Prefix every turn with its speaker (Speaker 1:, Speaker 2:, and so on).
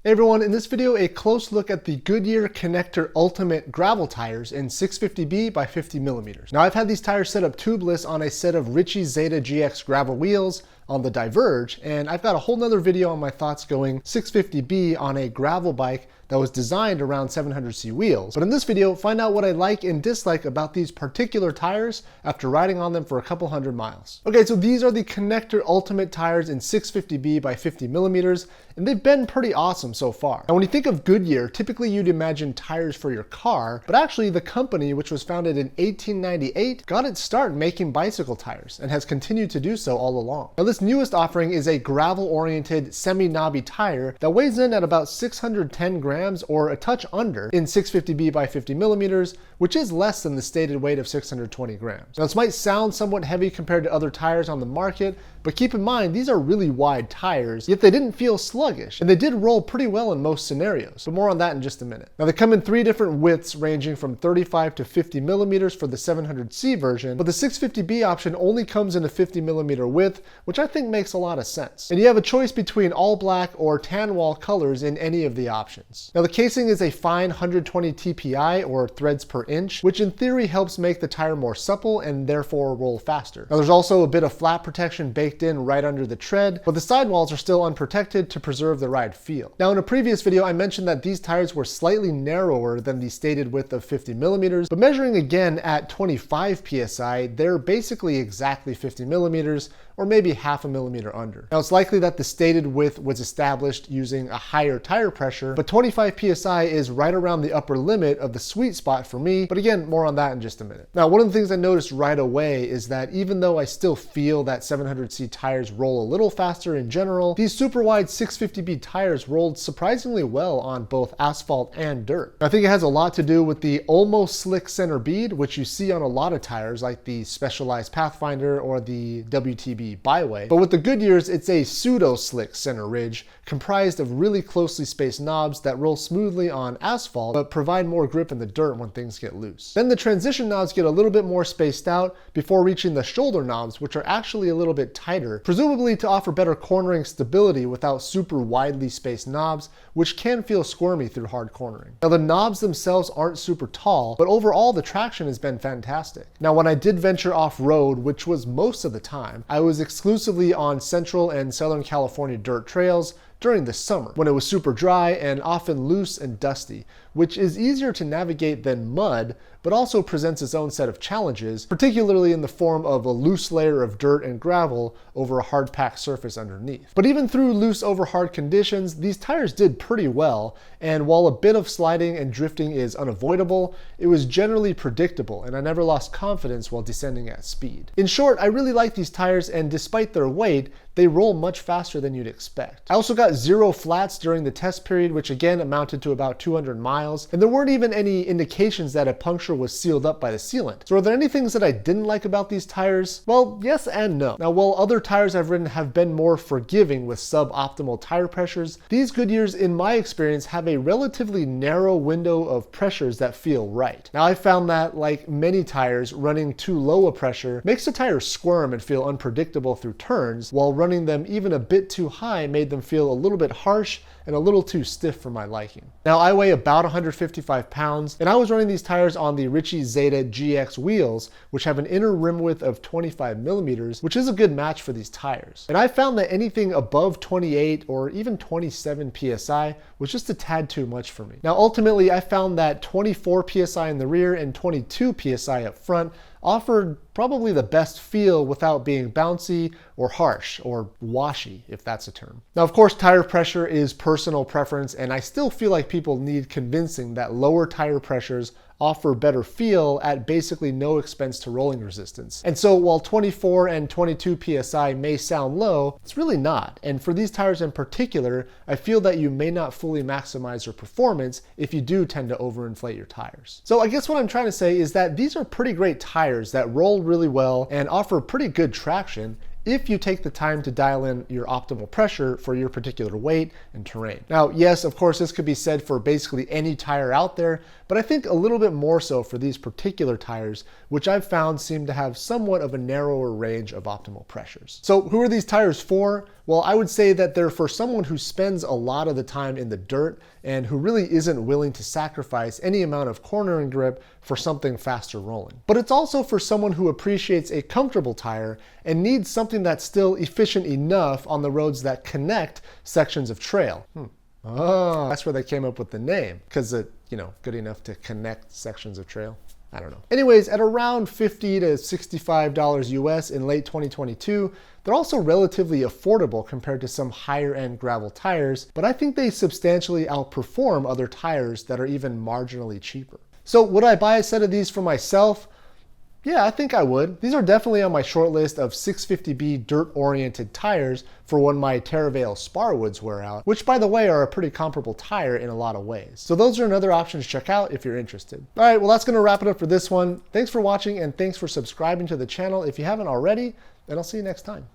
Speaker 1: Hey everyone, in this video, a close look at the Goodyear Connector Ultimate gravel tires in 650B by 50mm. Now I've had these tires set up tubeless on a set of Ritchey Zeta GX gravel wheels on the Diverge, and I've got a whole nother video on my thoughts going 650B on a gravel bike that was designed around 700C wheels. But in this video, find out what I like and dislike about these particular tires after riding on them for a couple hundred miles. Okay, so these are the Connector Ultimate tires in 650B by 50mm, and they've been pretty awesome so far. Now when you think of Goodyear, typically you'd imagine tires for your car, but actually the company, which was founded in 1898, got its start making bicycle tires and has continued to do so all along. Now this newest offering is a gravel-oriented semi-knobby tire that weighs in at about 610 grams or a touch under in 650B by 50mm, which is less than the stated weight of 620 grams. Now this might sound somewhat heavy compared to other tires on the market, but keep in mind these are really wide tires, yet they didn't feel sluggish, and they did roll pretty well in most scenarios, but more on that in just a minute. Now they come in three different widths ranging from 35 to 50mm for the 700C version, but the 650B option only comes in a 50mm width, which I think makes a lot of sense. And you have a choice between all black or tan wall colors in any of the options. Now the casing is a fine 120 TPI or threads per inch, which in theory helps make the tire more supple and therefore roll faster. Now there's also a bit of flat protection baked in right under the tread, but the sidewalls are still unprotected to preserve the ride feel. Now in a previous video I mentioned that these tires were slightly narrower than the stated width of 50mm, but measuring again at 25 PSI, they're basically exactly 50mm, or maybe half a millimeter under. Now it's likely that the stated width was established using a higher tire pressure, but 25 PSI is right around the upper limit of the sweet spot for me, but again, more on that in just a minute. Now one of the things I noticed right away is that even though I still feel that 700C tires roll a little faster in general, these super wide 650B tires rolled surprisingly well on both asphalt and dirt. I think it has a lot to do with the almost slick center bead, which you see on a lot of tires like the Specialized Pathfinder or the WTB Byway. But with the Goodyears, it's a pseudo-slick center ridge comprised of really closely spaced knobs that roll smoothly on asphalt but provide more grip in the dirt when things get loose. Then the transition knobs get a little bit more spaced out before reaching the shoulder knobs, which are actually a little bit tighter, presumably to offer better cornering stability without super widely spaced knobs, which can feel squirmy through hard cornering. Now the knobs themselves aren't super tall, but overall the traction has been fantastic. Now when I did venture off-road, which was most of the time, I was exclusively on Central and Southern California dirt trails during the summer, when it was super dry and often loose and dusty, which is easier to navigate than mud, but also presents its own set of challenges, particularly in the form of a loose layer of dirt and gravel over a hard-packed surface underneath. But even through loose over hard conditions, these tires did pretty well, and while a bit of sliding and drifting is unavoidable, it was generally predictable, and I never lost confidence while descending at speed. In short, I really like these tires, and despite their weight, they roll much faster than you'd expect. I also got 0 flats during the test period, which again amounted to about 200 miles, and there weren't even any indications that a puncture was sealed up by the sealant. So are there any things that I didn't like about these tires? Well, yes and no. Now, while other tires I've ridden have been more forgiving with suboptimal tire pressures, these Goodyears, in my experience, have a relatively narrow window of pressures that feel right. Now, I found that, like many tires, running too low a pressure makes the tires squirm and feel unpredictable through turns, while running them even a bit too high made them feel a little bit harsh and a little too stiff for my liking. Now I weigh about 155 pounds, and I was running these tires on the Ritchey Zeta GX wheels, which have an inner rim width of 25mm, which is a good match for these tires. And I found that anything above 28 or even 27 PSI was just a tad too much for me. Now ultimately I found that 24 PSI in the rear and 22 PSI up front offered probably the best feel without being bouncy or harsh or washy, if that's a term. Now, of course, tire pressure is personal preference, and I still feel like people need convincing that lower tire pressures offer better feel at basically no expense to rolling resistance. And so while 24 and 22 PSI may sound low, it's really not. And for these tires in particular, I feel that you may not fully maximize your performance if you do tend to overinflate your tires. So I guess what I'm trying to say is that these are pretty great tires that roll really well and offer pretty good traction if you take the time to dial in your optimal pressure for your particular weight and terrain. Now, yes, of course, this could be said for basically any tire out there, but I think a little bit more so for these particular tires, which I've found seem to have somewhat of a narrower range of optimal pressures. So who are these tires for? Well, I would say that they're for someone who spends a lot of the time in the dirt and who really isn't willing to sacrifice any amount of cornering grip for something faster rolling. But it's also for someone who appreciates a comfortable tire and needs something that's still efficient enough on the roads that connect sections of trail. Oh, that's where they came up with the name, because it, good enough to connect sections of trail. I don't know. Anyways, at around $50 to $65 US in late 2022, they're also relatively affordable compared to some higher end gravel tires, but I think they substantially outperform other tires that are even marginally cheaper. So would I buy a set of these for myself? Yeah, I think I would. These are definitely on my short list of 650B dirt-oriented tires for when my Terravale Sparwoods wear out, which by the way are a pretty comparable tire in a lot of ways. So those are another option to check out if you're interested. All right, well that's gonna wrap it up for this one. Thanks for watching and thanks for subscribing to the channel if you haven't already, and I'll see you next time.